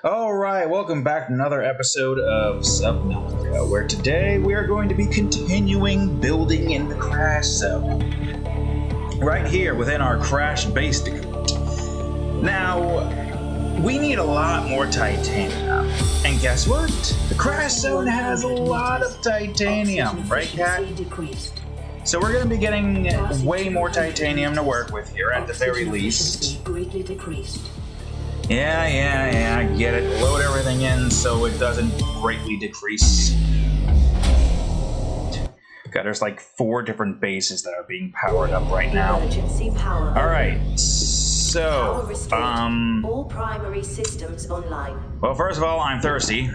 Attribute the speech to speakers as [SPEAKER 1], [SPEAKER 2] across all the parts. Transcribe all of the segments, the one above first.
[SPEAKER 1] Alright, welcome back to another episode of Subnautica, where today we are going to be continuing building in the Crash Zone. Right here within our Crash base decrement. Now, we need a lot more titanium. And guess what? The Crash Zone has a lot of titanium, right, Cat? So we're going to be getting way more titanium to work with here at the very least. Yeah, I get it. Load everything in so it doesn't greatly decrease. God, there's like 4 different bases that are being powered up right now. Alright, so,
[SPEAKER 2] all primary systems online.
[SPEAKER 1] Well, first of all, I'm thirsty.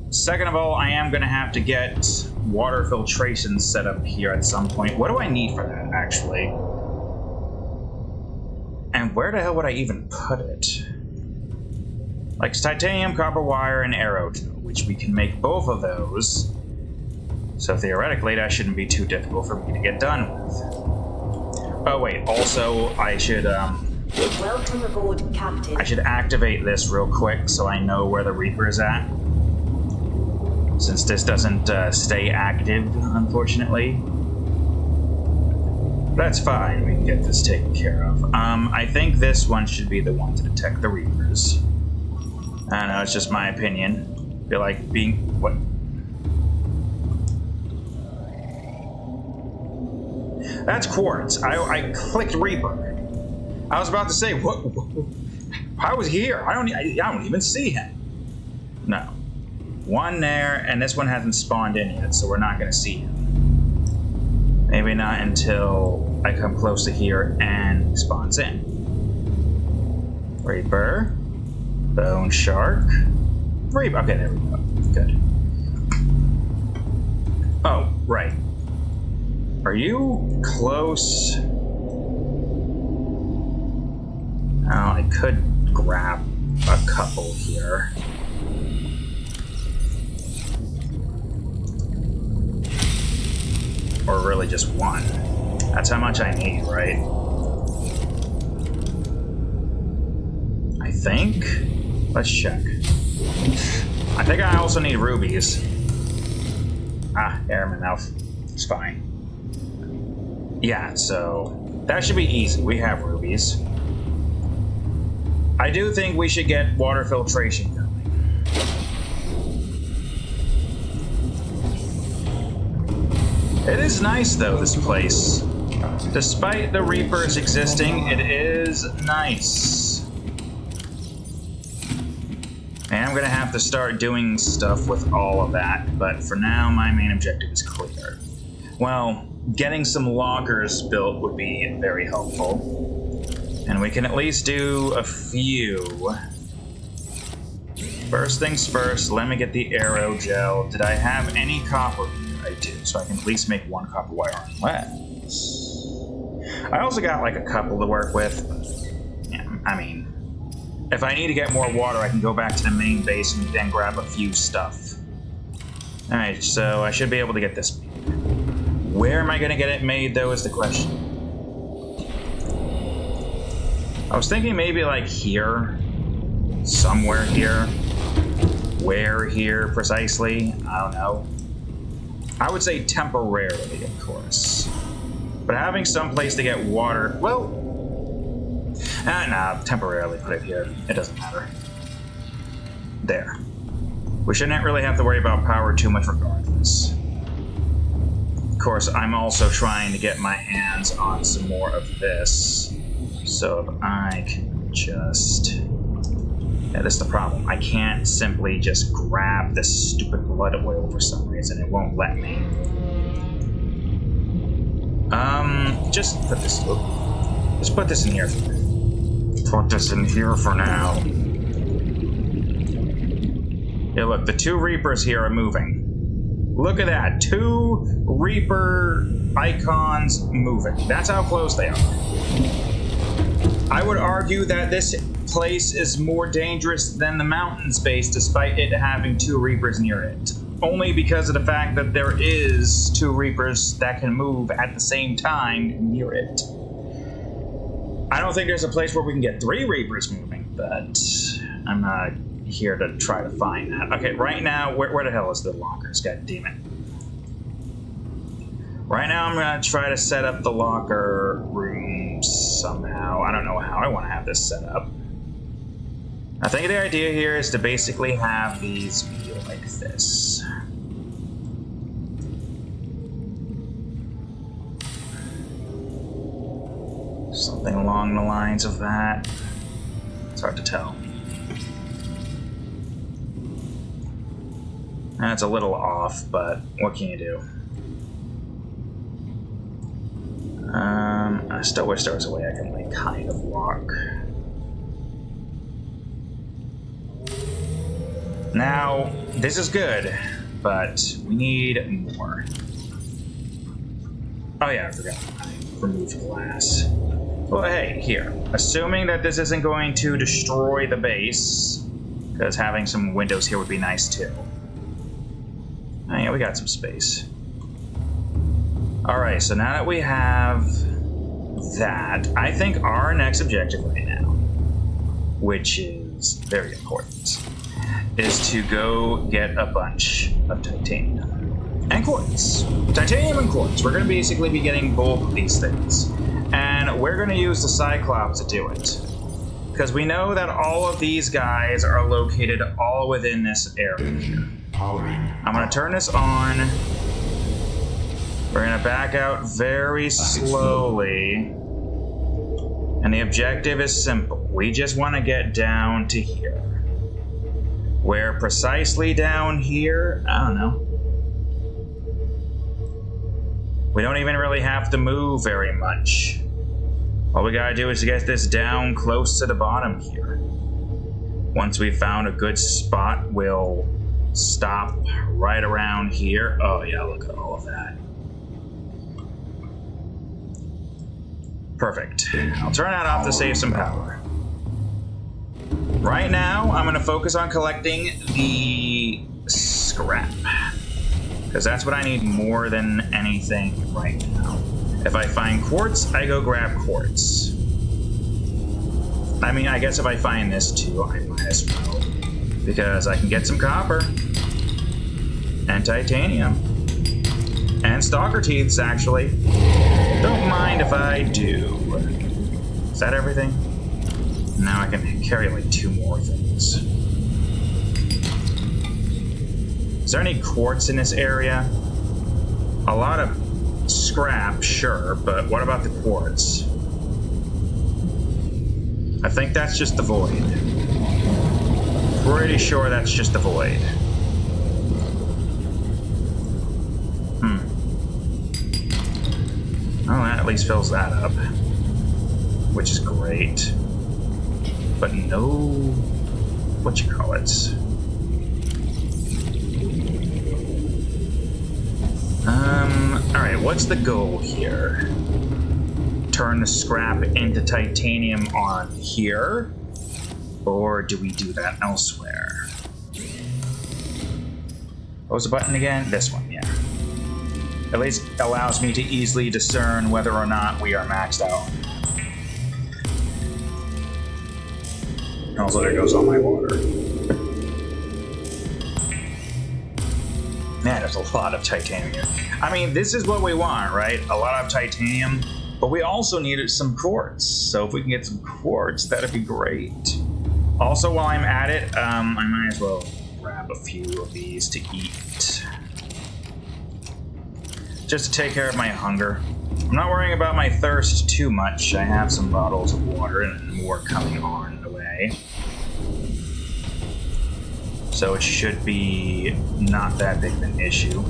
[SPEAKER 1] Second of all, I am going to have to get water filtration set up here at some point. What do I need for that, actually? And where the hell would I even put it? Like titanium, copper wire, and arrow gel, which we can make both of those. So theoretically, that shouldn't be too difficult for me to get done with. Oh wait, also I should
[SPEAKER 2] Welcome aboard, Captain.
[SPEAKER 1] I should activate this real quick so I know where the Reaper is at. Since this doesn't stay active, unfortunately. That's fine, we can get this taken care of. I think this one should be the one to detect the Reapers. I don't know, it's just my opinion. I feel like being... what? That's quartz. I clicked Reaper. I was about to say, what? How was he here? I don't even see him. No. One there, and this one hasn't spawned in yet, so we're not going to see him. Maybe not until I come close to here and he spawns in. Reaper. Bone Shark. Reaper. Okay, there we go. Good. Oh, right. Are you close? Oh, I could grab a couple here. Or really just one. That's how much I need, right? I think? Let's check. I think I also need rubies. Ah, airman elf. It's fine. Yeah, so that should be easy. We have rubies. I do think we should get water filtration going. It is nice, though, this place. Despite the Reapers existing, it is nice. And I'm gonna have to start doing stuff with all of that, but for now, my main objective is clear. Well, getting some lockers built would be very helpful. And we can at least do a few. First things first, let me get the arrow gel. Did I have any copper? I do, so I can at least make 1 copper wire on lens. I also got like a couple to work with. Yeah, I mean, if I need to get more water, I can go back to the main base and then grab a few stuff. Alright, so I should be able to get this made. Where am I going to get it made, though, is the question. I was thinking maybe like here. Somewhere here. Where here, precisely? I don't know. I would say temporarily, of course. But having some place to get water, well... nah, temporarily put it here. It doesn't matter. There. We shouldn't really have to worry about power too much regardless. Of course, I'm also trying to get my hands on some more of this. So if I can just... Yeah, that's the problem. I can't simply just grab this stupid blood oil for some reason. It won't let me. Just put this... Just put this in here. Put this in here for now. Yeah, look, the 2 Reapers here are moving. Look at that. 2 Reaper icons moving. That's how close they are. I would argue that this place is more dangerous than the mountain space, despite it having 2 Reapers near it. Only because of the fact that there is 2 Reapers that can move at the same time near it. I don't think there's a place where we can get 3 Reapers moving, but I'm not here to try to find that. Okay, right now, where the hell is the lockers? God damn it. Right now, I'm going to try to set up the locker room somehow. I don't know how I want to have this set up. I think the idea here is to basically have these be like this. Something along the lines of that. It's hard to tell. That's a little off, but what can you do? I still wish there was a way I can, like, kind of walk. Now, this is good, but we need more. Oh yeah, I forgot. I removed glass. Well, hey, here. Assuming that this isn't going to destroy the base, because having some windows here would be nice too. Oh yeah, we got some space. Alright, so now that we have that, I think our next objective right now, which is very important, is to go get a bunch of titanium and quartz. Titanium and quartz. We're going to basically be getting both of these things. And we're going to use the Cyclops to do it. Because we know that all of these guys are located all within this area here. I'm going to turn this on. We're going to back out very slowly. And the objective is simple. We just want to get down to here. Where precisely down here? I don't know. We don't even really have to move very much. All we gotta do is get this down close to the bottom here. Once we've found a good spot, we'll stop right around here. Oh yeah, look at all of that. Perfect. I'll turn that off to save some power. Right now, I'm gonna focus on collecting the scrap. Because that's what I need more than anything right now. If I find quartz, I go grab quartz. I mean, I guess if I find this too, I might as well. Because I can get some copper. And titanium. And stalker teeths, actually. Don't mind if I do. Is that everything? Now I can carry like 2 more things. Is there any quartz in this area? A lot of scrap, sure, but what about the quartz? I think that's just the void. Pretty sure that's just the void. Oh, that at least fills that up. Which is great. But no... whatchamacallits. Alright, what's the goal here? Turn the scrap into titanium on here? Or do we do that elsewhere? What was the button again? This one, yeah. At least allows me to easily discern whether or not we are maxed out. Also, there goes all my water. Man, there's a lot of titanium here. I mean, this is what we want, right? A lot of titanium, but we also needed some quartz. So if we can get some quartz, that'd be great. Also, while I'm at it, I might as well grab a few of these to eat. Just to take care of my hunger. I'm not worrying about my thirst too much. I have some bottles of water and more coming on the way. So it should be not that big of an issue.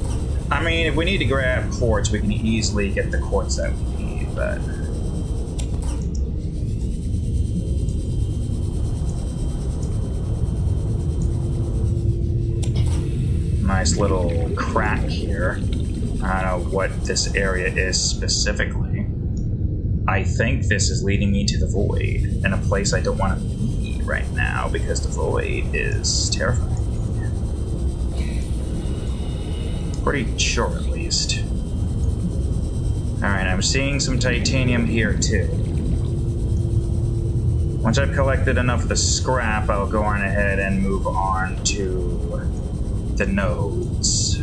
[SPEAKER 1] I mean, if we need to grab quartz, we can easily get the quartz that we need, but... nice little crack here. I don't know what this area is specifically. I think this is leading me to the void, in a place I don't want to be right now, because the void is terrifying. Pretty sure, at least. Alright, I'm seeing some titanium here, too. Once I've collected enough of the scrap, I'll go on ahead and move on to the nodes.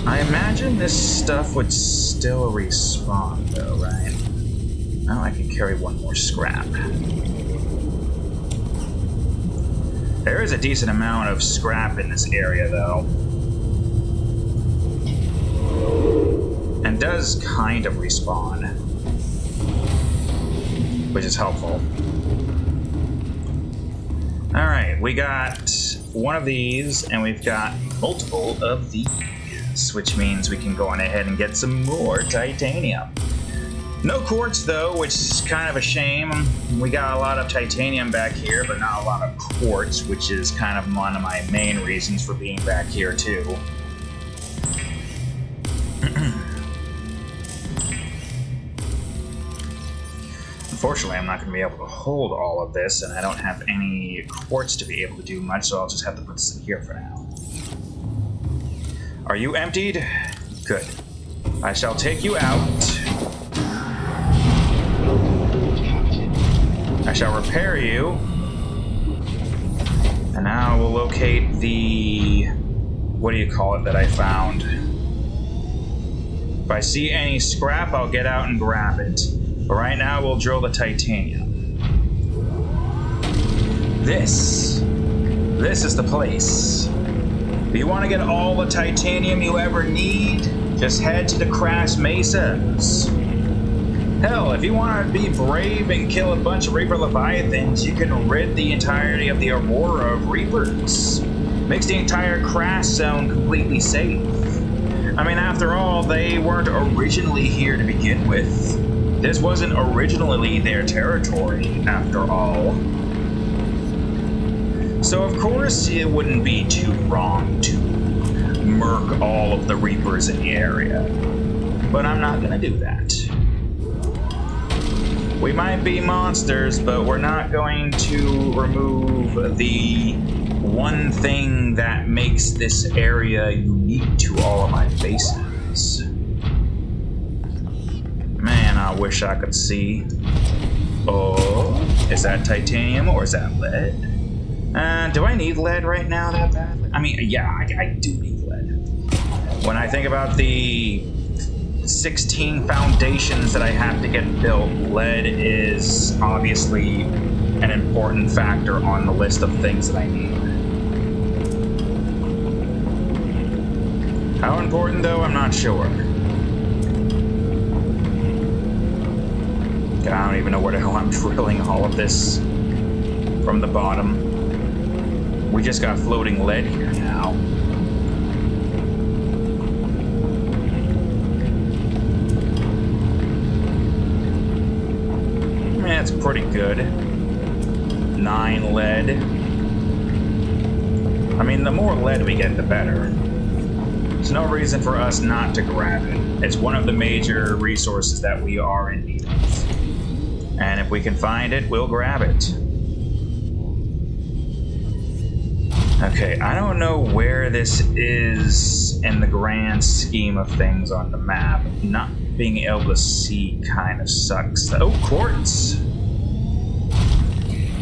[SPEAKER 1] I imagine this stuff would still respawn, though, right? Oh, I can carry one more scrap. There is a decent amount of scrap in this area, though. And does kind of respawn, which is helpful. Alright, we got one of these, and we've got multiple of these, which means we can go on ahead and get some more titanium. No quartz, though, which is kind of a shame. We got a lot of titanium back here, but not a lot of quartz, which is kind of one of my main reasons for being back here, too. Unfortunately, I'm not going to be able to hold all of this, and I don't have any quartz to be able to do much, so I'll just have to put this in here for now. Are you emptied? Good. I shall take you out. I shall repair you. And now we'll locate the... what do you call it that I found? If I see any scrap, I'll get out and grab it. But right now, we'll drill the titanium. This is the place. If you want to get all the titanium you ever need, just head to the Crash Mesas. Hell, if you want to be brave and kill a bunch of Reaper Leviathans, you can rid the entirety of the Aurora of Reapers. Makes the entire Crash Zone completely safe. I mean, after all, they weren't originally here to begin with. This wasn't originally their territory, after all. So of course it wouldn't be too wrong to murk all of the Reapers in the area. But I'm not gonna do that. We might be monsters, but we're not going to remove the one thing that makes this area unique to all of my bases. Man, I wish I could see. Oh, is that titanium or is that lead? Do I need lead right now that badly? I mean, yeah, I do need lead. When I think about the 16 foundations that I have to get built, lead is obviously an important factor on the list of things that I need. How important, though, I'm not sure. I don't even know where the hell I'm drilling all of this from the bottom. We just got floating lead here now. I mean, that's pretty good. 9 lead. I mean, the more lead we get, the better. There's no reason for us not to grab it. It's one of the major resources that we are in need of. And if we can find it, we'll grab it. Okay, I don't know where this is in the grand scheme of things on the map. Not being able to see kind of sucks. Oh, quartz!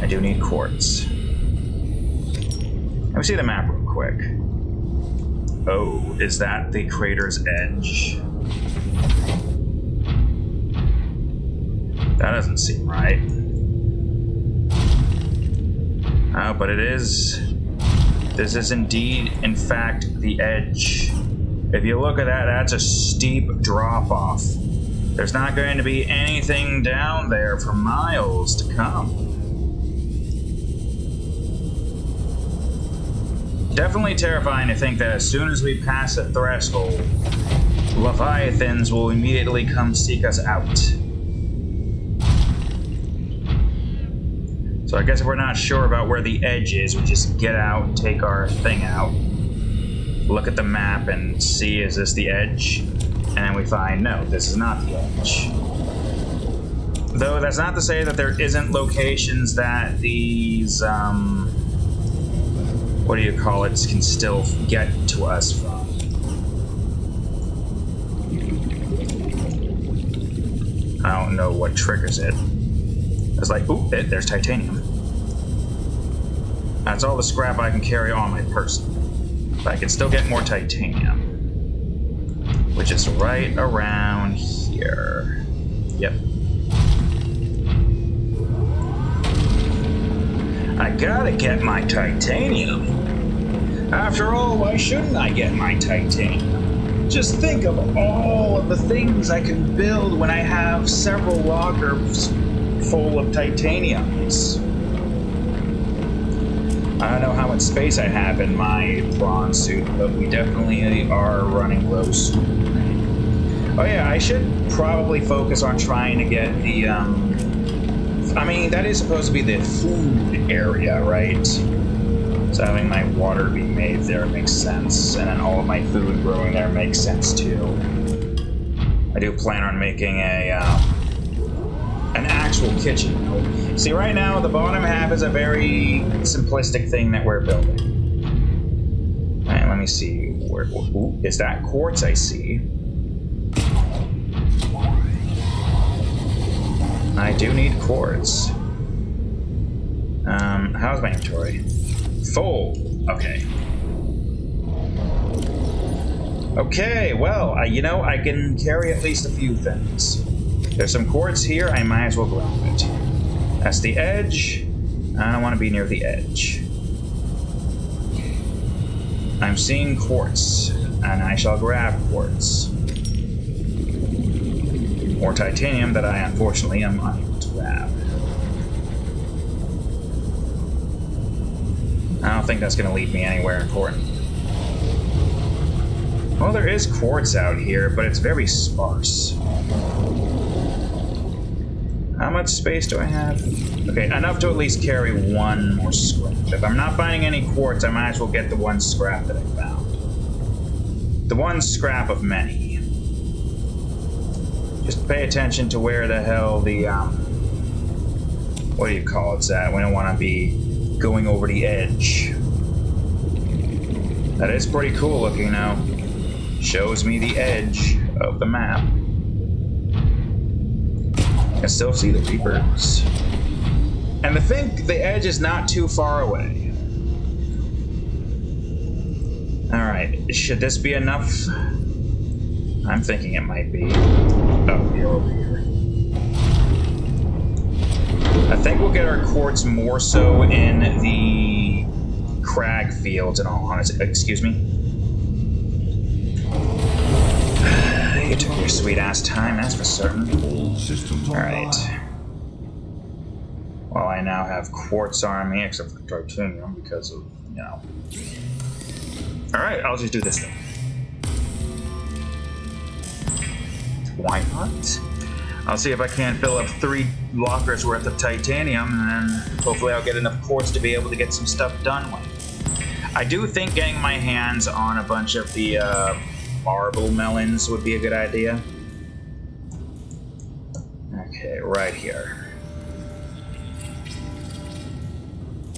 [SPEAKER 1] I do need quartz. Let me see the map real quick. Oh, is that the crater's edge? That doesn't seem right. Oh, but it is. This is indeed, in fact, the edge. If you look at that, that's a steep drop-off. There's not going to be anything down there for miles to come. Definitely terrifying to think that as soon as we pass the threshold, Leviathans will immediately come seek us out. So I guess if we're not sure about where the edge is, we just get out, take our thing out, look at the map and see, is this the edge? And then we find, no, this is not the edge. Though that's not to say that there isn't locations that these, what do you call it, can still get to us from. I don't know what triggers it. It's like, oop, there's titanium. That's all the scrap I can carry on my person. But I can still get more titanium. Which is right around here. Yep. I gotta get my titanium. After all, why shouldn't I get my titanium? Just think of all of the things I can build when I have several lockers full of titaniums. I don't know how much space I have in my prawn suit, but we definitely are running low soon. Oh yeah, I should probably focus on trying to get the, I mean, that is supposed to be the food area, right? So having my water be made there makes sense, and then all of my food growing there makes sense too. I do plan on making an actual kitchen. See, right now the bottom half is a very simplistic thing that we're building. All right, let me see. Ooh, is that quartz I see? I do need quartz. How's my inventory? Full. Okay. Okay, well, you know, I can carry at least a few things. There's some quartz here, I might as well grab it. That's the edge. I don't want to be near the edge. I'm seeing quartz, and I shall grab quartz. More titanium that I unfortunately am unable to grab. I don't think that's going to lead me anywhere important. Well, there is quartz out here, but it's very sparse. How much space do I have? Okay, enough to at least carry one more scrap. If I'm not finding any quartz, I might as well get the one scrap that I found. The one scrap of many. Just pay attention to where the hell the, what do you call it, that? We don't want to be going over the edge. That is pretty cool looking now. Shows me the edge of the map. I can still see the reapers. And I think the edge is not too far away. Alright, should this be enough? I'm thinking it might be. Oh, you're over here. I think we'll get our quartz more so in the crag fields in all honesty. Excuse me. You took your sweet ass time, that's for certain. Alright. Well, I now have quartz on me, except for titanium, because of, you know. Alright, I'll just do this thing. Why not? I'll see if I can fill up 3 lockers worth of titanium, and then hopefully I'll get enough quartz to be able to get some stuff done with. I do think getting my hands on a bunch of the marble melons would be a good idea. Okay, right here.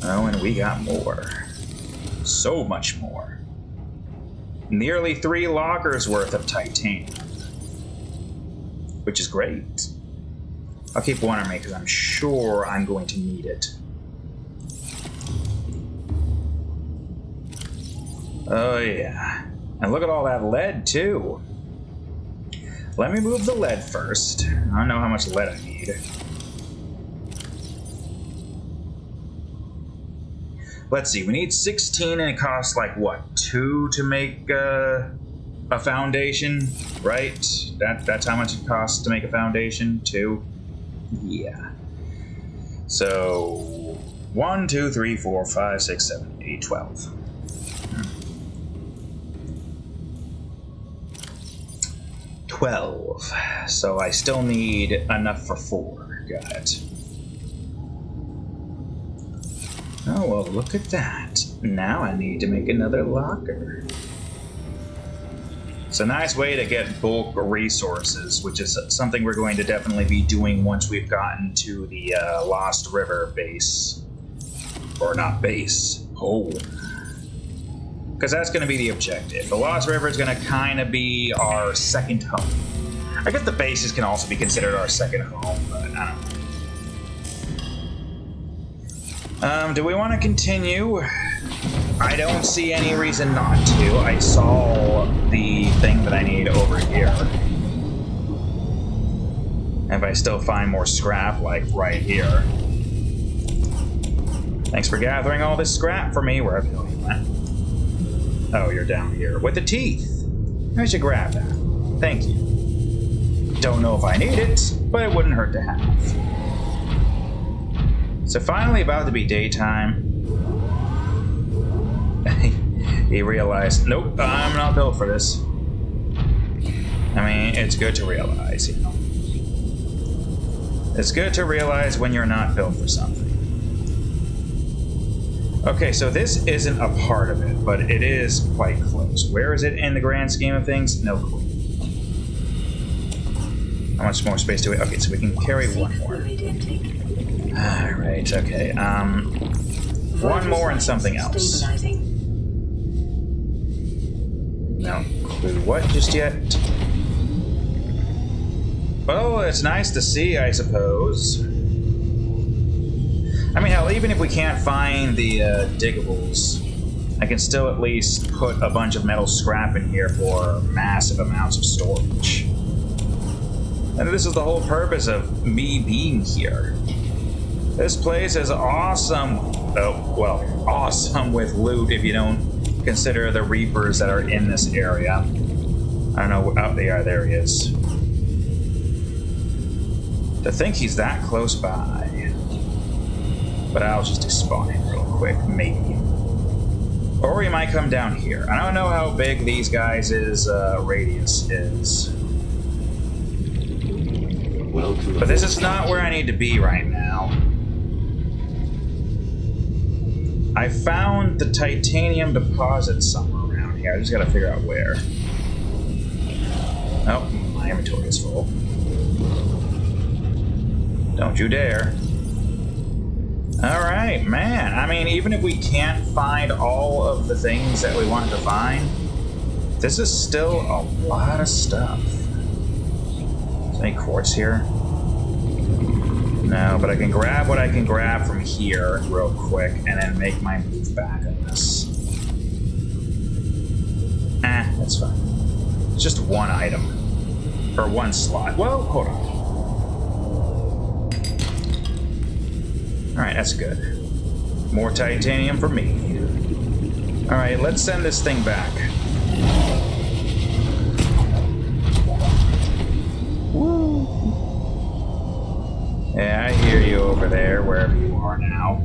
[SPEAKER 1] Oh, and we got more. So much more. Nearly 3 lockers worth of titanium. Which is great. I'll keep one on me because I'm sure I'm going to need it. Oh yeah. And look at all that lead too. Let me move the lead first. I don't know how much lead I need. Let's see, we need 16 and it costs like what, 2 to make a foundation, right? That's how much it costs to make a foundation, 2? Yeah. So 1, 2, 3, 4, 5, 6, 7, 8, 12. 12. So I still need enough for 4. Got it. Oh, well, look at that. Now I need to make another locker. It's a nice way to get bulk resources, which is something we're going to definitely be doing once we've gotten to the Lost River base. Or not base, home. Because that's going to be the objective. The Lost River is going to kind of be our second home. I guess the bases can also be considered our second home, but I don't know. Do we want to continue? I don't see any reason not to. I saw the thing that I need over here. If I still find more scrap, like right here. Thanks for gathering all this scrap for me, wherever you went. Oh, you're down here. With the teeth. I should grab that. Thank you. Don't know if I need it, but it wouldn't hurt to have. So finally about to be daytime. He realized, nope, I'm not built for this. I mean, it's good to realize, you know. It's good to realize when you're not built for something. Okay, so this isn't a part of it, but it is quite close. Where is it in the grand scheme of things? No clue. How much more space do we... Okay, so we can carry one more. Alright, okay. One more and something else. No clue what just yet. Well, it's nice to see, I suppose. I mean, hell, even if we can't find the diggables, I can still at least put a bunch of metal scrap in here for massive amounts of storage. And this is the whole purpose of me being here. This place is awesome. Oh, well, awesome with loot if you don't consider the Reapers that are in this area. I don't know. Oh, there he is. To think he's that close by. But I'll just despawn him real quick, maybe. Or he might come down here. I don't know how big these guys' radius is. But this is not where I need to be right now. I found the titanium deposit somewhere around here. I just gotta figure out where. Oh, my inventory is full. Don't you dare. Alright, man. I mean, even if we can't find all of the things that we wanted to find, this is still a lot of stuff. Is there any quartz here? No, but I can grab what I can grab from here real quick and then make my move back on this. That's fine. It's just one item. Or one slot. Well, hold on. Alright, that's good. More titanium for me. Alright, let's send this thing back. Woo! Yeah, I hear you over there, wherever you are now.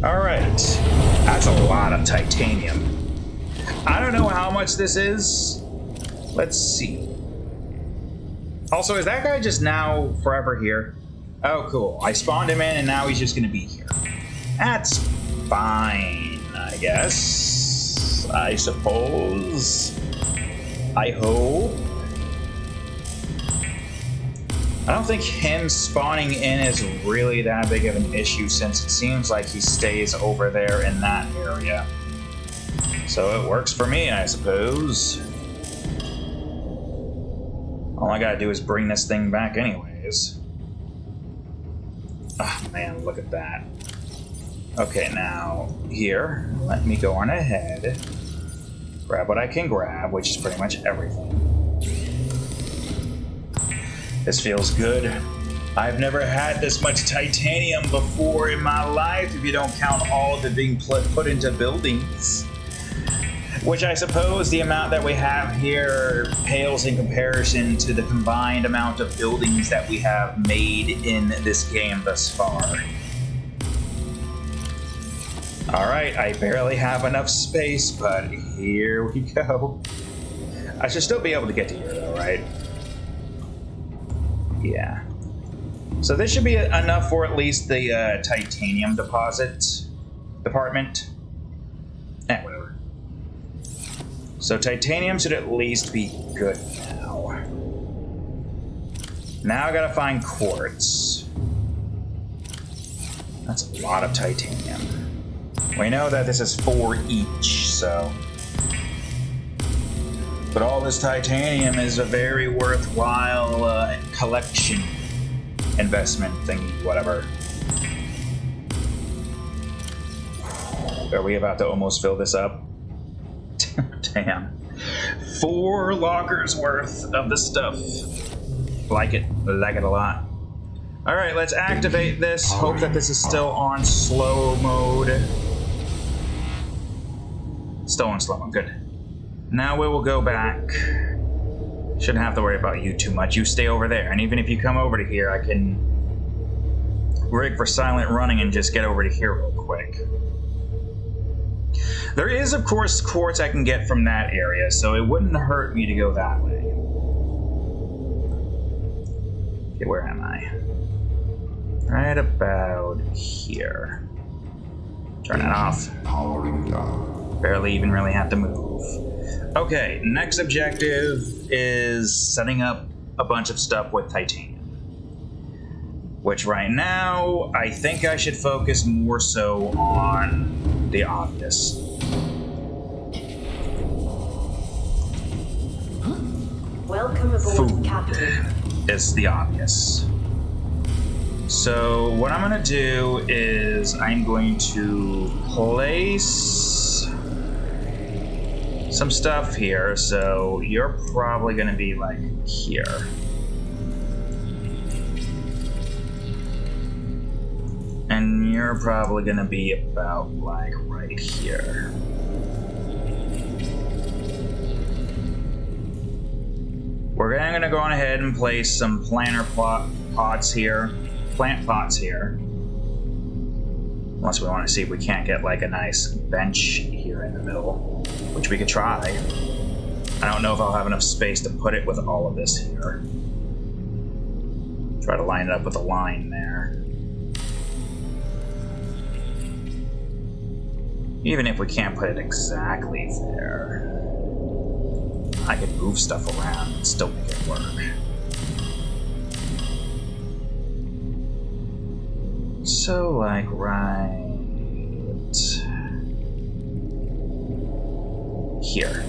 [SPEAKER 1] Alright. That's a lot of titanium. I don't know how much this is. Let's see. Also, is that guy just now forever here? Oh, cool. I spawned him in and now he's just gonna be here. That's fine, I guess. I suppose. I hope. I don't think him spawning in is really that big of an issue since it seems like he stays over there in that area. So it works for me, I suppose. All I gotta do is bring this thing back anyways. Ah, man, look at that. Okay, now, here, let me go on ahead. Grab what I can grab, which is pretty much everything. This feels good. I've never had this much titanium before in my life, if you don't count all of it being put into buildings. Which I suppose the amount that we have here pales in comparison to the combined amount of buildings that we have made in this game thus far. Alright, I barely have enough space, but here we go. I should still be able to get to here though, right? Yeah. So this should be enough for at least the titanium department. Whatever. So titanium should at least be good now. Now I gotta find quartz. That's a lot of titanium. We know that this is 4 each, so But all this titanium is a very worthwhile collection investment thing, whatever. Are we about to almost fill this up? Damn. 4 lockers worth of the stuff. Like it a lot. Alright, let's activate this. Hope that this is still on slow mode. Still on slow mode, good. Now we will go back. Shouldn't have to worry about you too much. You stay over there, and even if you come over to here, I can rig for silent running and just get over to here real quick. There is, of course, quartz I can get from that area, so it wouldn't hurt me to go that way. Okay, where am I? Right about here. Turn it off.
[SPEAKER 3] Powering down.
[SPEAKER 1] Barely even really have to move. Okay, next objective is setting up a bunch of stuff with titanium. Which right now, I think I should focus more so on the obvious.
[SPEAKER 2] Welcome aboard,
[SPEAKER 1] Food
[SPEAKER 2] Captain.
[SPEAKER 1] is the obvious. So what I'm gonna do is I'm going to place some stuff here. So you're probably gonna be like here. And you're probably gonna be about like right here. We're gonna go on ahead and place some plant pots here. Unless we want to see if we can't get like a nice bench here in the middle, which we could try. I don't know if I'll have enough space to put it with all of this here. Try to line it up with a line there. Even if we can't put it exactly there, I could move stuff around and still make it work. So, like, right here.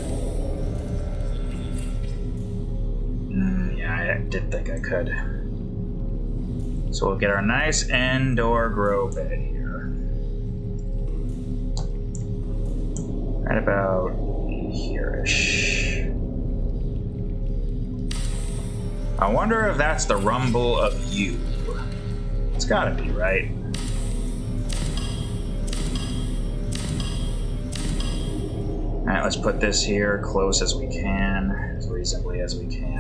[SPEAKER 1] Yeah, I did think I could. So we'll get our nice indoor grow bed here. Right about here-ish. I wonder if that's the rumble of you. It's gotta be, right? Alright, let's put this here close as we can, as reasonably as we can.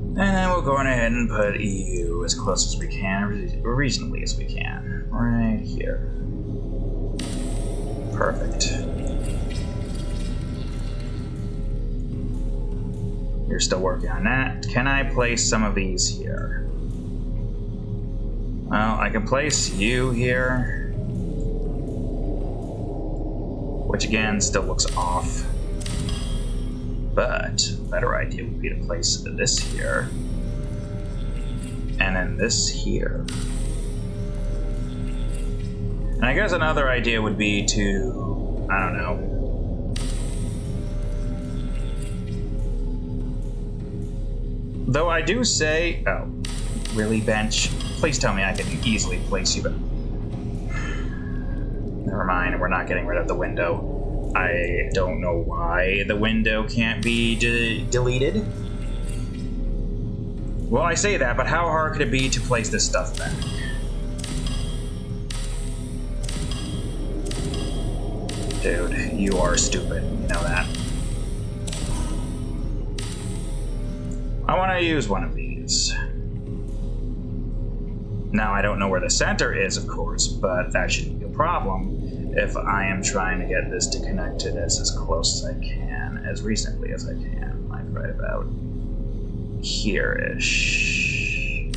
[SPEAKER 1] And then we'll go on ahead and put you as close as we can, reasonably as we can. Right here. Perfect. You're still working on that. Can I place some of these here? Well, I can place you here. Which again, still looks off. But a better idea would be to place this here. And then this here. And I guess another idea would be to, I don't know. Though I do say, oh, really, bench? Please tell me I can easily place you, but never mind, we're not getting rid of the window. I don't know why the window can't be deleted. Well, I say that, but how hard could it be to place this stuff back? Dude, you are stupid, you know that. I want to use one of these. Now, I don't know where the center is, of course, but that shouldn't be a problem if I am trying to get this to connect to this as close as I can, as reasonably as I can, like right about here-ish.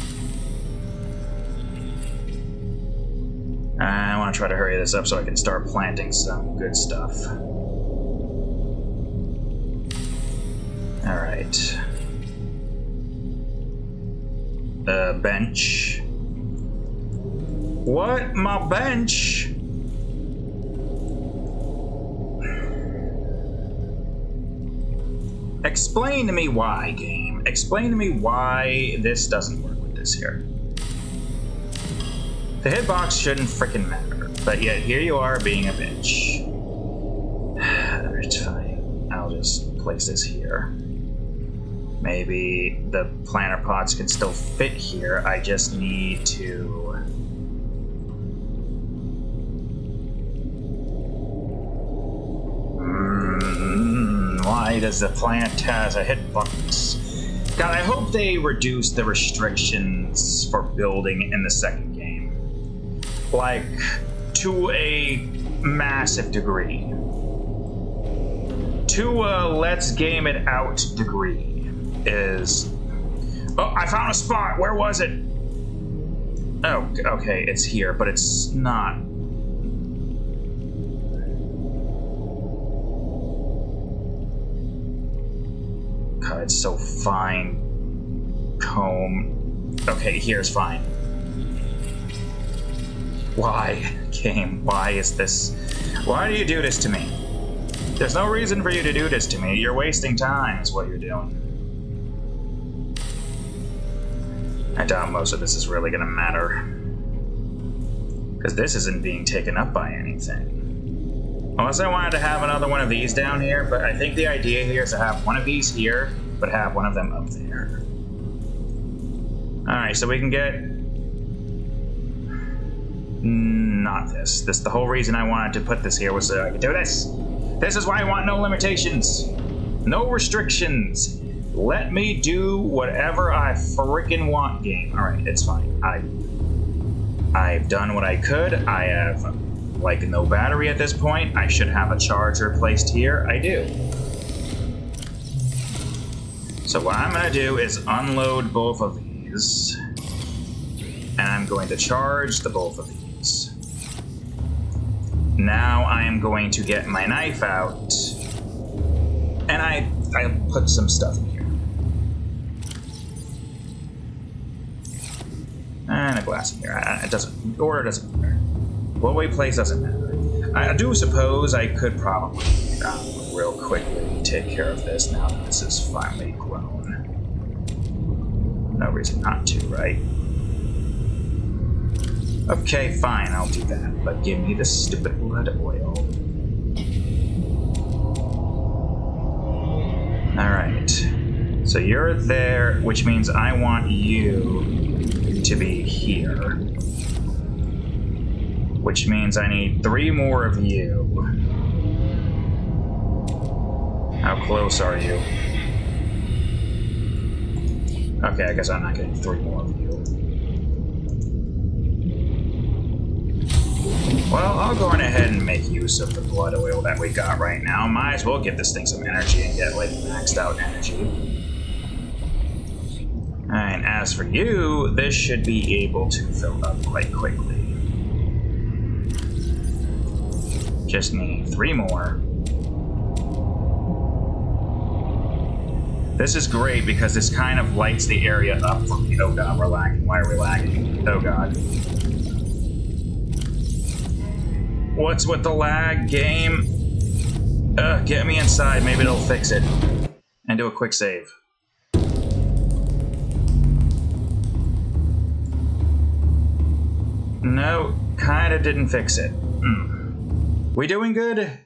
[SPEAKER 1] I want to try to hurry this up so I can start planting some good stuff. Alright. Bench. What? My bench? Explain to me why, game. Explain to me why this doesn't work with this here. The hitbox shouldn't frickin' matter, but yet here you are being a bitch. It's fine. I'll just place this here. Maybe the planter pots can still fit here. I just need to... Why does the plant has a hitbox? God, I hope they reduce the restrictions for building in the second game. Like, to a massive degree. To a let's game it out degree is... Oh, I found a spot! Where was it? Oh, okay, it's here, but it's not. God, it's so fine. Comb. Okay, here's fine. Why, game? Why is this? Why do you do this to me? There's no reason for you to do this to me. You're wasting time is what you're doing. I doubt most of this is really gonna matter. Because this isn't being taken up by anything. Unless I wanted to have another one of these down here, but I think the idea here is to have one of these here, but have one of them up there. Alright, so we can get... Not this. The whole reason I wanted to put this here was so I could do this. This is why I want no limitations. No restrictions. Let me do whatever I frickin' want, game. Alright, it's fine. I've done what I could. I have, like, no battery at this point. I should have a charger placed here. I do. So what I'm gonna do is unload both of these. And I'm going to charge the both of these. Now I am going to get my knife out. And I put some stuff in here. And a glass in here. It doesn't, order doesn't matter. What we place doesn't matter. I do suppose I could probably real quickly take care of this now that this is finally grown. No reason not to, right? Okay, fine, I'll do that. But give me the stupid blood oil. Alright. So you're there, which means I want you to be here. Which means I need 3 more of you. How close are you? Okay, I guess I'm not getting 3 more of you. Well, I'll go on ahead and make use of the blood oil that we got right now. Might as well give this thing some energy and get, like, maxed out energy. And as for you, this should be able to fill up quite quickly. Just need 3 more. This is great because this kind of lights the area up for me. Oh god, we're lagging. Why are we lagging? Oh god. What's with the lag, game? Get me inside. Maybe it'll fix it. And do a quick save. No, kinda didn't fix it. We doing good?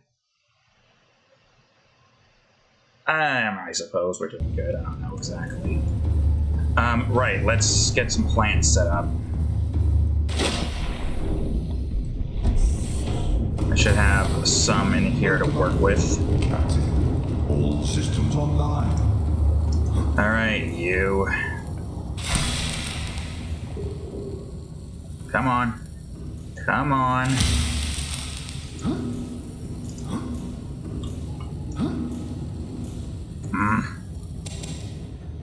[SPEAKER 1] I suppose we're doing good. I don't know exactly. Right, let's get some plants set up. I should have some in here to work with.
[SPEAKER 3] That's it. All systems online.
[SPEAKER 1] Alright, you. Come on. Come on.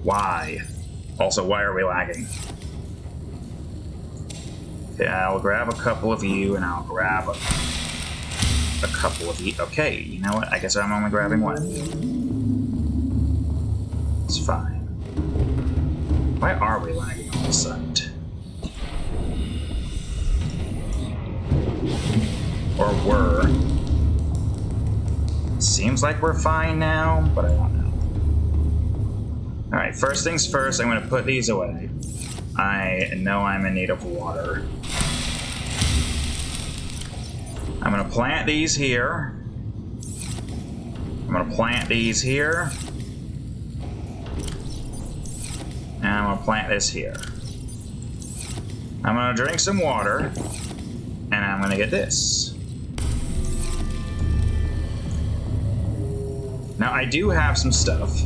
[SPEAKER 1] Why? Also, why are we lagging? Okay, I'll grab a couple of you, and I'll grab a couple of you. Okay, you know what? I guess I'm only grabbing one. It's fine. Why are we lagging all of a sudden? Or were. Seems like we're fine now, but I don't know. Alright, first things first, I'm going to put these away. I know I'm in need of water. I'm going to plant these here. I'm going to plant these here. And I'm going to plant this here. I'm going to drink some water. And I'm going to get this. Now, I do have some stuff.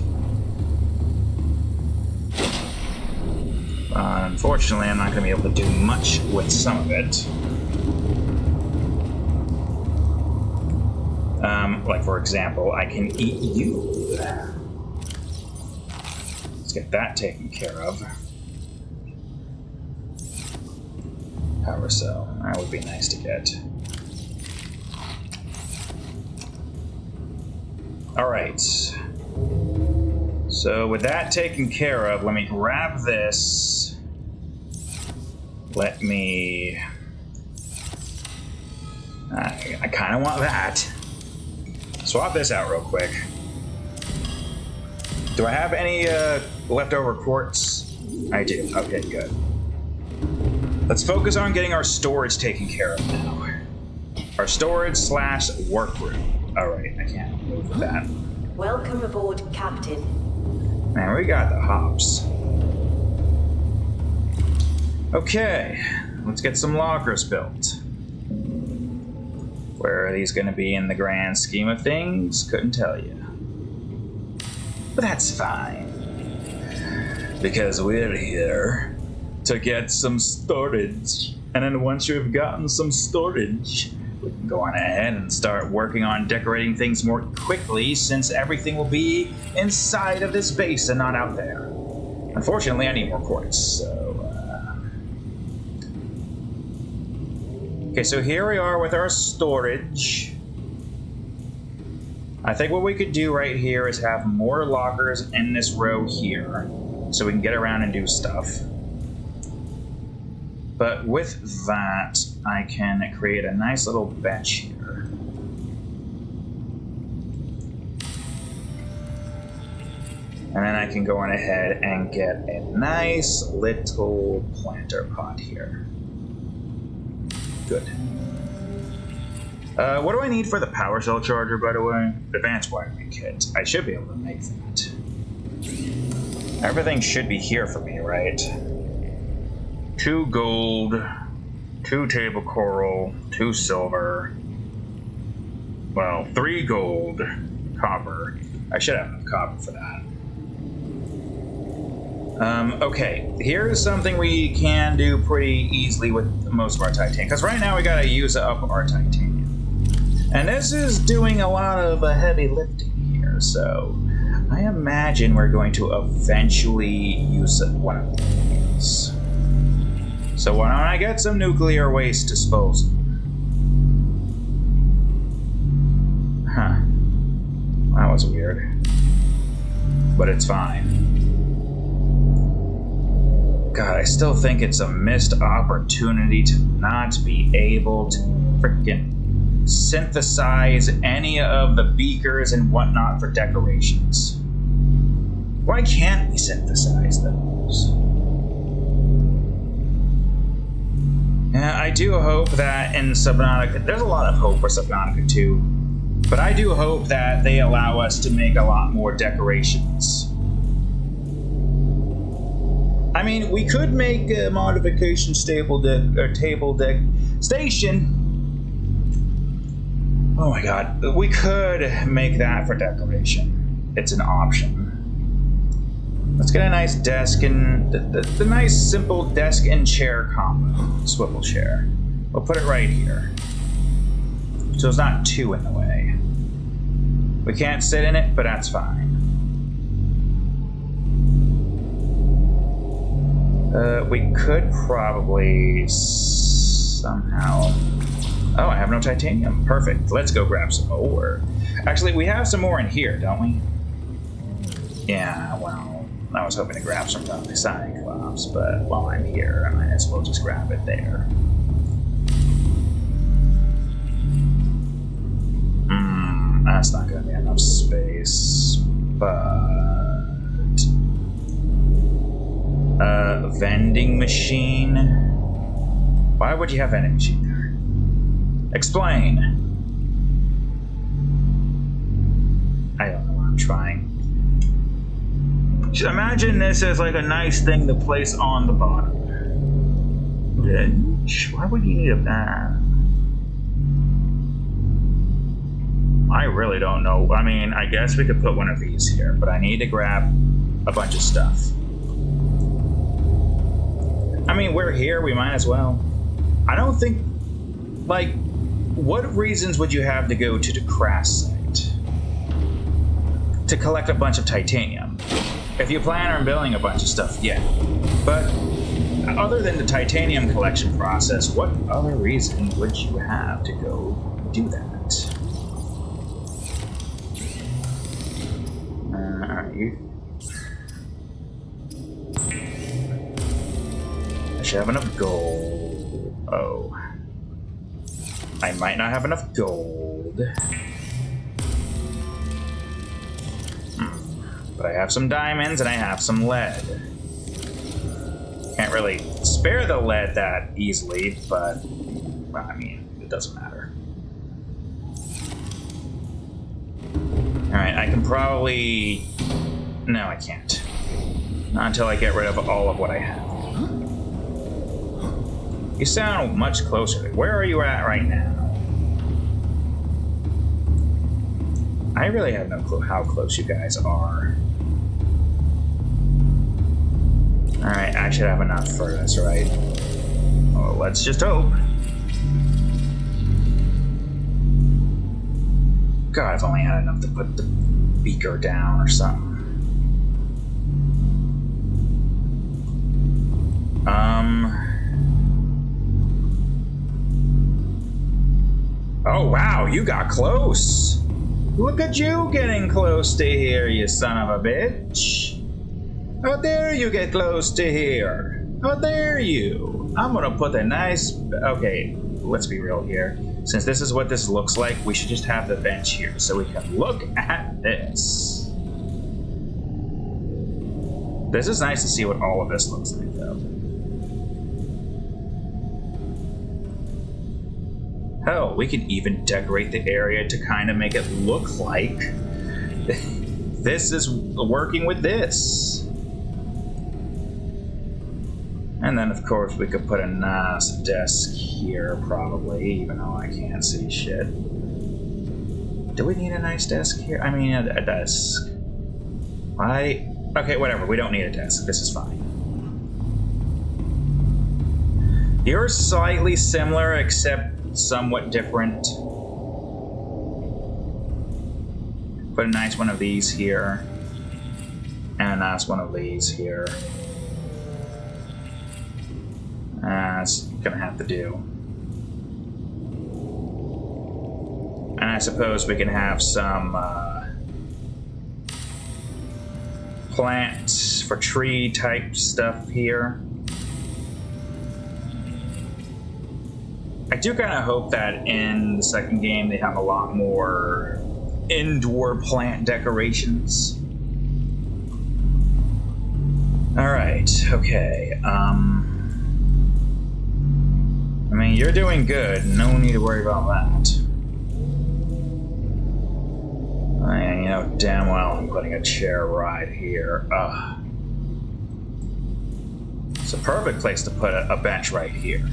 [SPEAKER 1] Unfortunately, I'm not going to be able to do much with some of it. Like, for example, I can eat you. Let's get that taken care of. Power cell. That would be nice to get. Alright. So, with that taken care of, let me grab this. Let me... I kind of want that. Swap this out real quick. Do I have any leftover quartz? I do. Okay, good. Let's focus on getting our storage taken care of now. Our storage / workroom. Alright, I can't move with that.
[SPEAKER 2] Welcome aboard, Captain.
[SPEAKER 1] Man, we got the hops. Okay, let's get some lockers built. Where are these going to be in the grand scheme of things? Couldn't tell you. But that's fine. Because we're here to get some storage. And then once you've gotten some storage, we can go on ahead and start working on decorating things more quickly, since everything will be inside of this base and not out there. Unfortunately, I need more quartz, so... Okay, so here we are with our storage. I think what we could do right here is have more lockers in this row here, so we can get around and do stuff. But with that, I can create a nice little bench here. And then I can go on ahead and get a nice little planter pot here. Good. What do I need for the power cell charger, by the way? Advanced wiring kit. I should be able to make that. Everything should be here for me, right? 2 gold, 2 table coral, 2 silver. Well, 3 gold, copper. I should have enough copper for that. Okay, here's something we can do pretty easily with most of our titanium. Because right now we gotta use up our titanium. And this is doing a lot of heavy lifting here, so I imagine we're going to eventually use one of these. So why don't I get some nuclear waste disposal? Huh. That was weird. But it's fine. God, I still think it's a missed opportunity to not be able to frickin' synthesize any of the beakers and whatnot for decorations. Why can't we synthesize those? Yeah, I do hope that in Subnautica, there's a lot of hope for Subnautica 2, but I do hope that they allow us to make a lot more decorations. I mean, we could make a modification table deck station. Oh my god, we could make that for decoration. It's an option. Let's get a nice desk and the nice simple desk and chair combo, swivel chair. We'll put it right here, so it's not too in the way. We can't sit in it, but that's fine. We could probably somehow... Oh, I have no titanium. Perfect. Let's go grab some more. Actually, we have some more in here, don't we? Yeah, well, I was hoping to grab some from the Cyclops, but while I'm here, I might as well just grab it there. That's not going to be enough space, but... Vending machine. Why would you have vending machine there? Explain. I don't know what I'm trying. Just imagine this as like a nice thing to place on the bottom. Bench? Why would you need a bench? I really don't know. I mean, I guess we could put one of these here, but I need to grab a bunch of stuff. I mean, we're here, we might as well. I don't think, like, what reasons would you have to go to the Crash site? To collect a bunch of titanium. If you plan on building a bunch of stuff, yeah. But other than the titanium collection process, what other reason would you have to go do that? Alright. I should have enough gold. Oh. I might not have enough gold. But I have some diamonds and I have some lead. Can't really spare the lead that easily, but, well, I mean, it doesn't matter. Alright, I can probably... No, I can't. Not until I get rid of all of what I have. You sound much closer. Where are you at right now? I really have no clue how close you guys are. Alright, I should have enough for this, right? Well, let's just hope. God, if only I had enough to put the beaker down or something. Oh, wow, you got close. Look at you getting close to here, you son of a bitch. How dare you get close to here? How dare you? I'm gonna put a nice... Okay, let's be real here. Since this is what this looks like, we should just have the bench here so we can look at this. This is nice to see what all of this looks like, though. Hell, we can even decorate the area to kind of make it look like this is working with this. And then, of course, we could put a nice desk here, probably, even though I can't see shit. Do we need a nice desk here? I mean, a desk. Why? Okay, whatever. We don't need a desk. This is fine. You're slightly similar, except somewhat different. Put a nice one of these here. And a nice one of these here. That's gonna have to do. And I suppose we can have some plants for tree type stuff here. I do kind of hope that in the second game they have a lot more indoor plant decorations. Alright, okay. I mean, you're doing good. No need to worry about that. You know damn well I'm putting a chair right here. It's a perfect place to put a bench right here.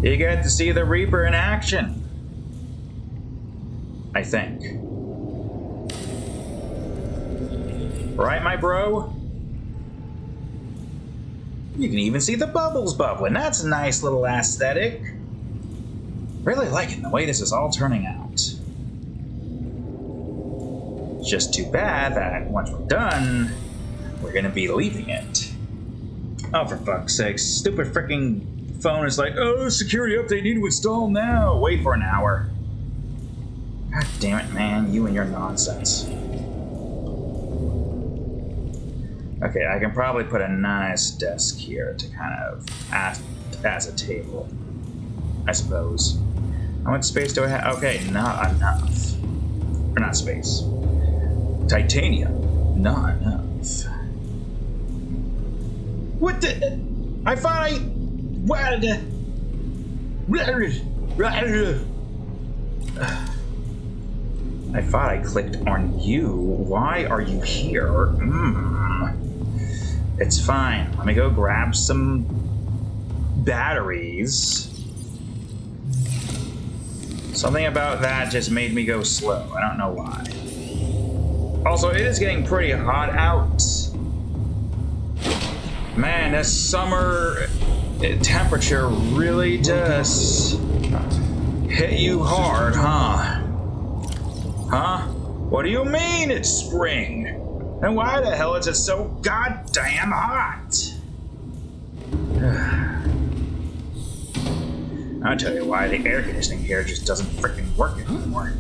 [SPEAKER 1] You get to see the Reaper in action. I think. Right, my bro? You can even see the bubbles bubbling. That's a nice little aesthetic. Really liking the way this is all turning out. It's just too bad that once we're done, we're gonna be leaving it. Oh, for fuck's sake. Stupid freaking phone is like, oh, security update need to install now. Wait for an hour. God damn it, man. You and your nonsense. Okay, I can probably put a nice desk here to kind of act as a table, I suppose. How much space do I have? Okay, not enough. Or not space. Titanium, not enough. What the? I thought I... What the... I thought I clicked on you. Why are you here? It's fine. Let me go grab some batteries. Something about that just made me go slow. I don't know why. Also, it is getting pretty hot out. Man, this summer temperature really does hit you hard, huh? Huh? What do you mean it's spring? And why the hell is it so goddamn hot? I'll tell you why, the air conditioning here just doesn't freaking work anymore.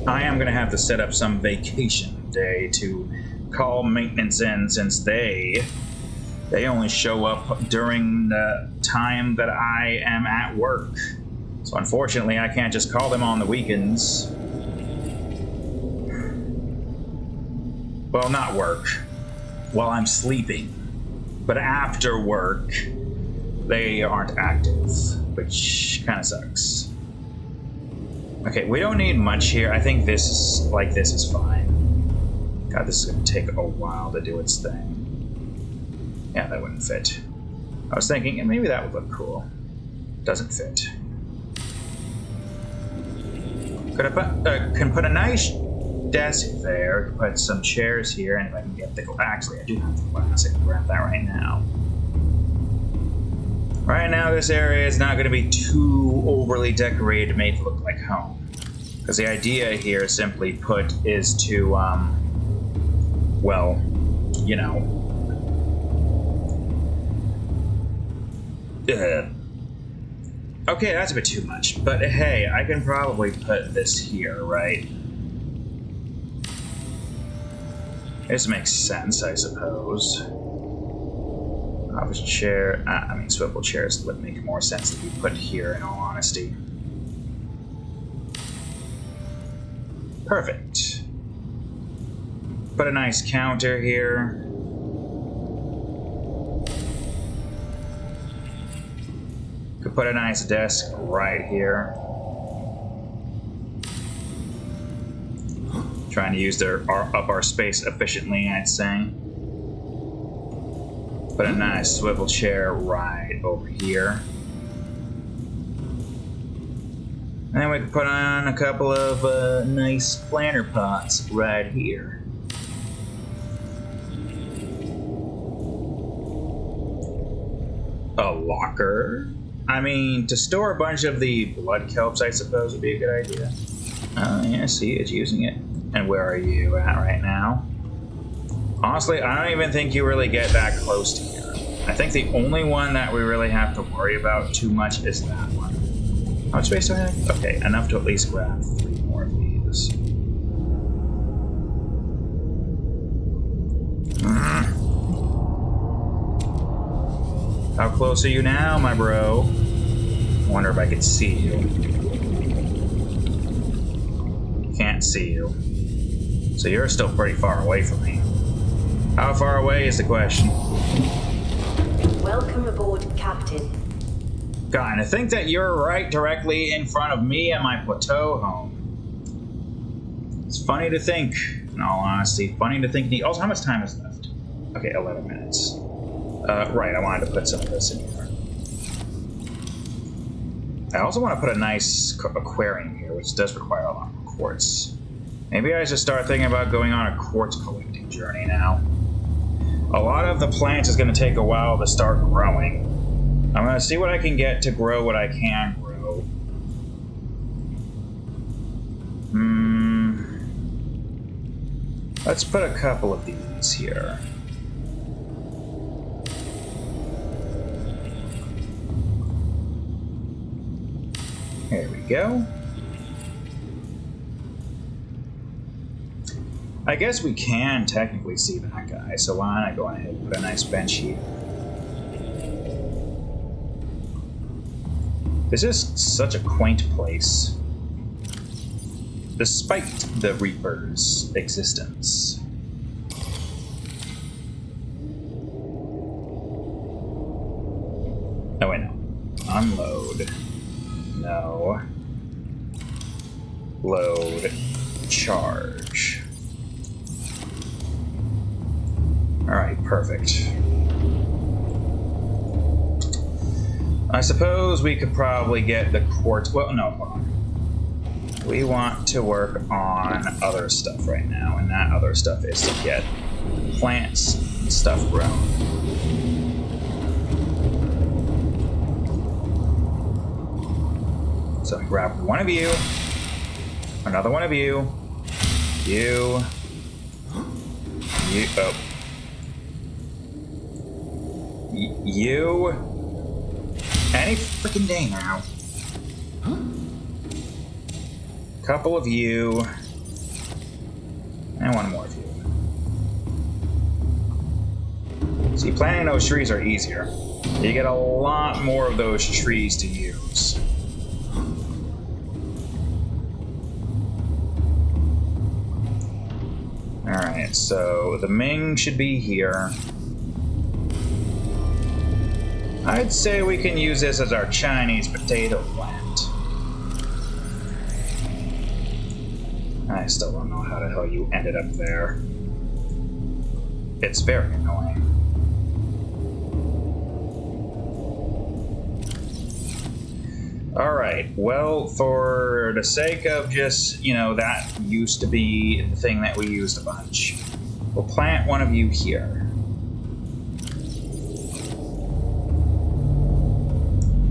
[SPEAKER 1] I am gonna have to set up some vacation day to call maintenance in, since they only show up during the time that I am at work. So unfortunately, I can't just call them on the weekends. Well, not work. While I'm sleeping. But after work, they aren't active, which kind of sucks. Okay, we don't need much here. I think this is fine. God, this is going to take a while to do its thing. Yeah, that wouldn't fit. I was thinking maybe that would look cool. Doesn't fit. Can put a nice desk there. Put some chairs here, and if I can get the... Actually, I do have the glass. I can grab that right now. Right now, this area is not going to be too overly decorated to make it look like home. Because the idea here, simply put, is to, well, you know... Okay, that's a bit too much, but hey, I can probably put this here, right? This makes sense, I suppose. Office chair, swivel chairs would make more sense to be put here, in all honesty. Perfect. Put a nice counter here. Could put a nice desk right here. Trying to use up our space efficiently, I'd say. Put a nice swivel chair right over here. And then we can put on a couple of nice planter pots right here. A locker? I mean, to store a bunch of the blood kelps, I suppose, would be a good idea. Oh, yeah, see, it's using it. And where are you at right now? Honestly, I don't even think you really get that close to here. I think the only one that we really have to worry about too much is that one. How much space do I have? Okay, enough to at least grab 3 more of these. How close are you now, my bro? I wonder if I can see you. Can't see you. So you're still pretty far away from me. How far away is the question?
[SPEAKER 2] Welcome aboard, Captain.
[SPEAKER 1] God, and I think that you're right directly in front of me and my plateau home. It's funny to think, in all honesty. Funny to think. Also, how much time is left? Okay, 11 minutes. Right, I wanted to put some of this in here. I also want to put a nice aquarium here, which does require a lot of quartz. Maybe I should start thinking about going on a quartz collecting journey now. A lot of the plants is going to take a while to start growing. I'm going to see what I can get to grow what I can grow. Let's put a couple of these here. There we go. I guess we can technically see that guy, so why not go ahead and put a nice bench here. This is such a quaint place, despite the Reaper's existence. Oh, wait, no. Unload. No. Load. Charge. Alright, perfect. I suppose we could probably get the quartz. Well, no, hold on. We want to work on other stuff right now, and that other stuff is to get plants and stuff grown. So I grab one of you, another one of you, you, oh. You, any freaking day now. Couple of you, and one more of you. See, planting those trees are easier. You get a lot more of those trees to use. Alright, so the Ming should be here. I'd say we can use this as our Chinese potato plant. I still don't know how the hell you ended up there. It's very annoying. Alright, well, for the sake of just, you know, that used to be the thing that we used a bunch. We'll plant one of you here.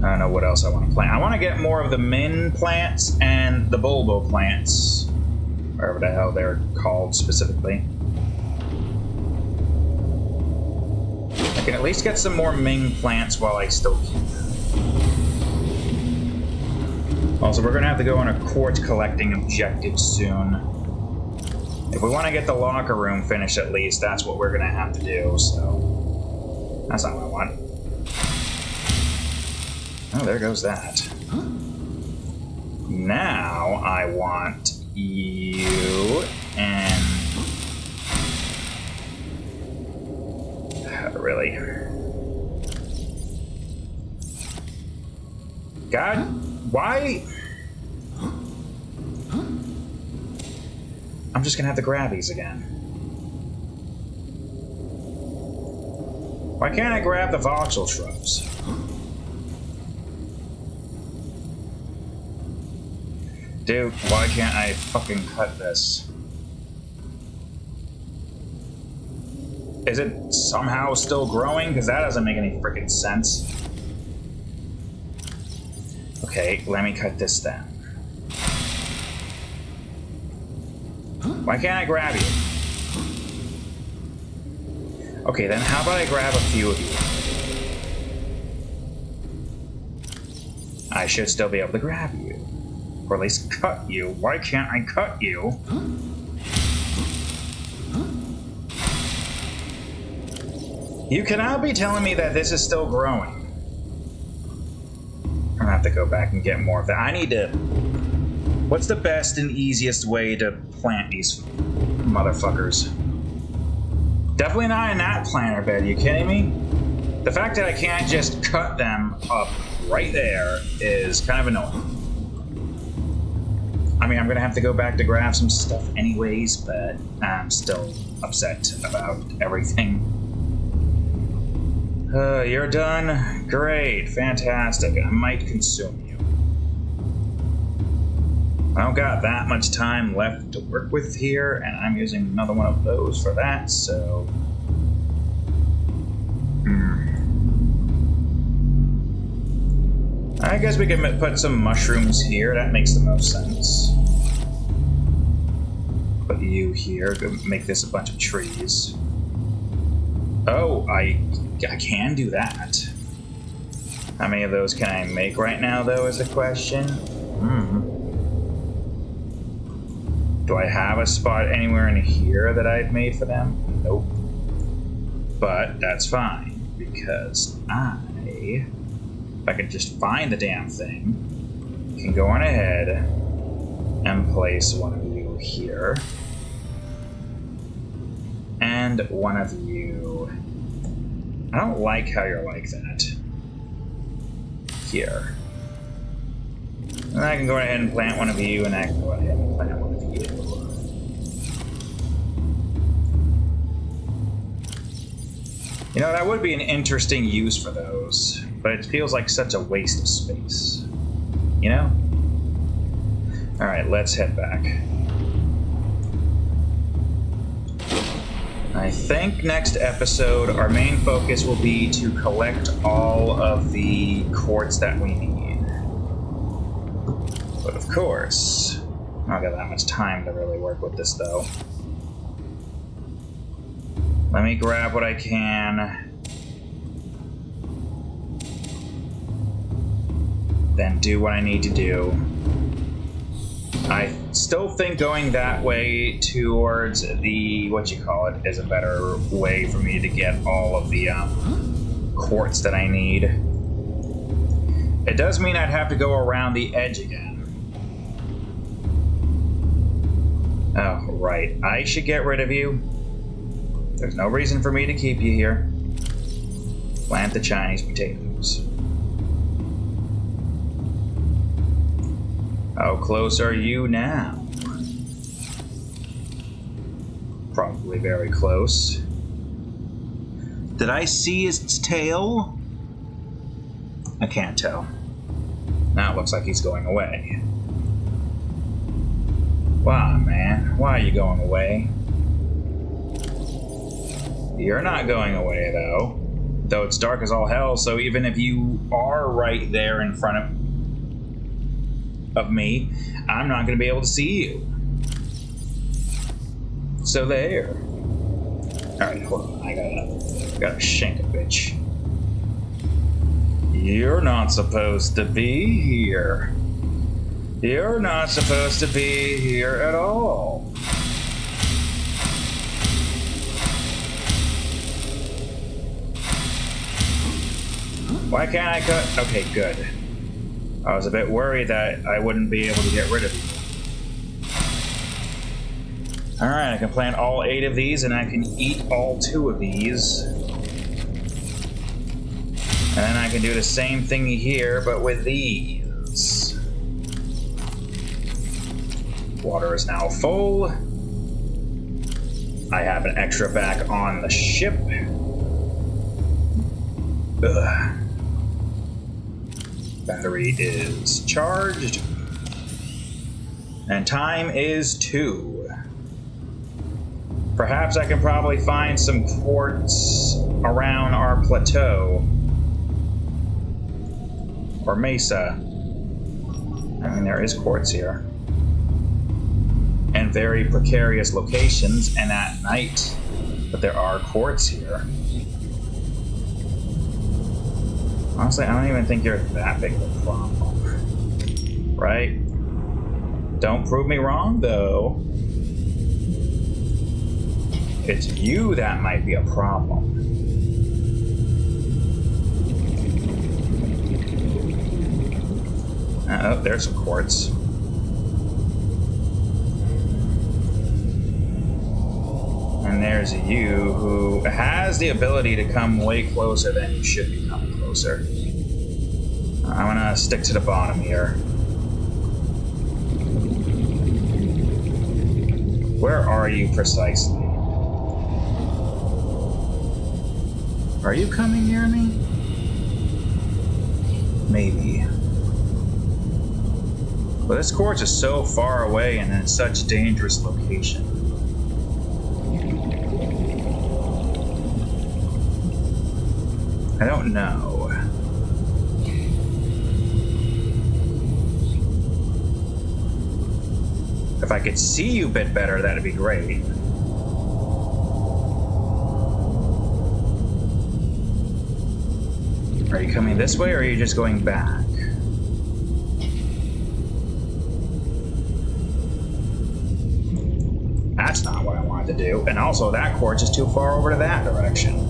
[SPEAKER 1] I don't know what else I want to plant. I want to get more of the Min plants and the Bulbo plants. Whatever the hell they're called specifically. I can at least get some more Ming plants while I still can. Also, we're going to have to go on a quartz collecting objective soon. If we want to get the locker room finished at least, that's what we're going to have to do, so... That's not what I want. Oh, there goes that. Now I want you and... Really? God, why? I'm just gonna have to grab these again. Why can't I grab the voxel shrubs? Dude, why can't I fucking cut this? Is it somehow still growing? Because that doesn't make any freaking sense. Okay, let me cut this then. Why can't I grab you? Okay, then how about I grab a few of you? I should still be able to grab you. Or at least cut you. Why can't I cut you? You cannot be telling me that this is still growing. I'm gonna have to go back and get more of that. I need to... What's the best and easiest way to plant these motherfuckers? Definitely not in that planter bed, are you kidding me? The fact that I can't just cut them up right there is kind of annoying. I mean, I'm gonna have to go back to grab some stuff anyways, but I'm still upset about everything. You're done? Great, fantastic. I might consume you. I don't got that much time left to work with here, and I'm using another one of those for that, so... I guess we can put some mushrooms here. That makes the most sense. Put you here. Go make this a bunch of trees. Oh, I can do that. How many of those can I make right now, though, is the question. Do I have a spot anywhere in here that I've made for them? Nope. But that's fine, because if I could just find the damn thing, can go on ahead and place one of you here. And one of you... I don't like how you're like that. here. And I can go ahead and plant one of you, and I can go ahead and plant one of you. You know, that would be an interesting use for those, but it feels like such a waste of space. You know? Alright, let's head back. I think next episode, our main focus will be to collect all of the quartz that we need. But of course, I don't got that much time to really work with this, though. Let me grab what I can. Then do what I need to do. I still think going that way towards the, is a better way for me to get all of the quartz that I need. It does mean I'd have to go around the edge again. Oh, right. I should get rid of you. There's no reason for me to keep you here. Plant the Chinese potatoes. How close are you now? Probably very close. Did I see its tail? I can't tell. Now it looks like he's going away. Why, man? Why are you going away? You're not going away, though. Though it's dark as all hell, so even if you are right there in front of me, I'm not going to be able to see you. So there. Alright, hold on. I gotta shank a bitch. You're not supposed to be here. You're not supposed to be here at all. Why can't I cut? Okay, good. I was a bit worried that I wouldn't be able to get rid of you. Alright, I can plant all 8 of these, and I can eat all 2 of these. And then I can do the same thing here, but with these. Water is now full. I have an extra back on the ship. Ugh. Battery is charged. And time is 2. Perhaps I can probably find some quartz around our plateau. Or mesa. I mean, there is quartz here. And very precarious locations and at night. But there are quartz here. Honestly, I don't even think you're that big of a problem. Right? Don't prove me wrong, though. It's you that might be a problem. Oh, there's some quartz. And there's you who has the ability to come way closer than you should be coming closer. I'm gonna stick to the bottom here. Where are you precisely? Are you coming near me? Maybe. But this quartz is so far away and in such dangerous location. I don't know. If I could see you a bit better, that'd be great. Are you coming this way, or are you just going back? That's not what I wanted to do. And also, that quartz is too far over to that direction.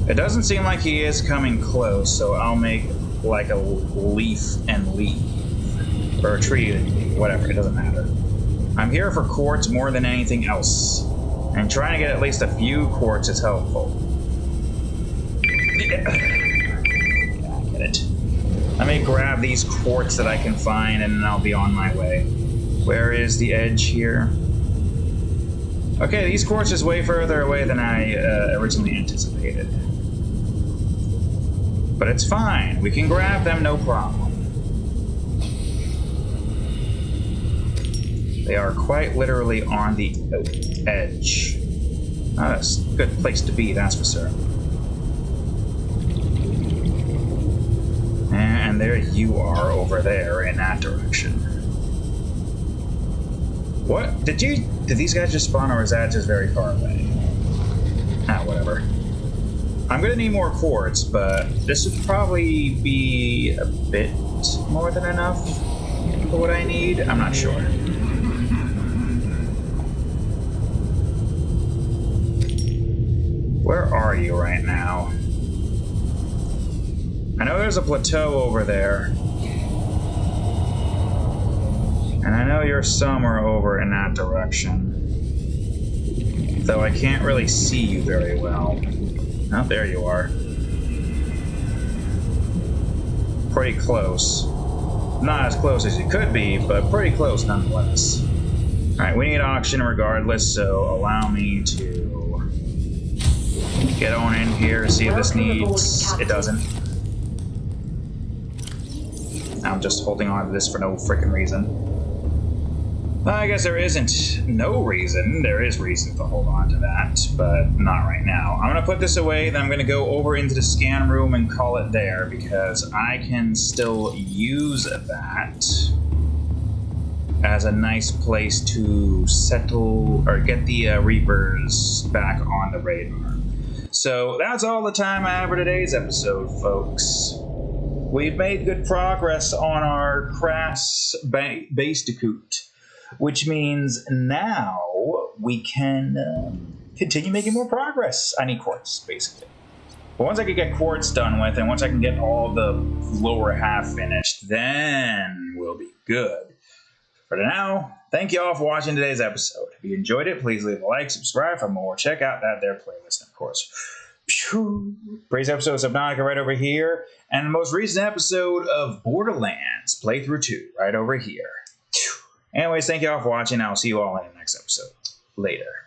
[SPEAKER 1] It doesn't seem like he is coming close, so I'll make like a leaf and leave. Or a tree and leave, whatever, it doesn't matter. I'm here for quartz more than anything else. And trying to get at least a few quartz is helpful. I get it. Let me grab these quartz that I can find, and then I'll be on my way. Where is the edge here? Okay, these quartz is way further away than I originally anticipated. But it's fine. We can grab them, no problem. They are quite literally on the edge. Oh, that's a good place to be, that's for sure. And there you are over there in that direction. What? Did these guys just spawn, or is that just very far away? Ah, whatever. I'm gonna need more quartz, but this would probably be a bit more than enough for what I need. I'm not sure. Where are you right now? I know there's a plateau over there. And I know you're somewhere over in that direction. Though I can't really see you very well. Oh, there you are. Pretty close. Not as close as you could be, but pretty close nonetheless. Alright, we need oxygen regardless, so allow me to get on in here, see if this needs... It doesn't. I'm just holding on to this for no freaking reason. I guess there isn't no reason. There is reason to hold on to that, but not right now. I'm going to put this away, then I'm going to go over into the scan room and call it there, because I can still use that as a nice place to settle or get the Reapers back on the radar. So that's all the time I have for today's episode, folks. We've made good progress on our Crash Bandicoot, which means now we can continue making more progress. I need quartz, basically. But once I can get quartz done with, and once I can get all the lower half finished, then we'll be good. For now, thank you all for watching today's episode. If you enjoyed it, please leave a like, subscribe for more, check out that there playlist, of course. Previous episode of Subnautica right over here, and the most recent episode of Borderlands Playthrough 2 right over here. Anyways, thank you all for watching. I'll see you all in the next episode. Later.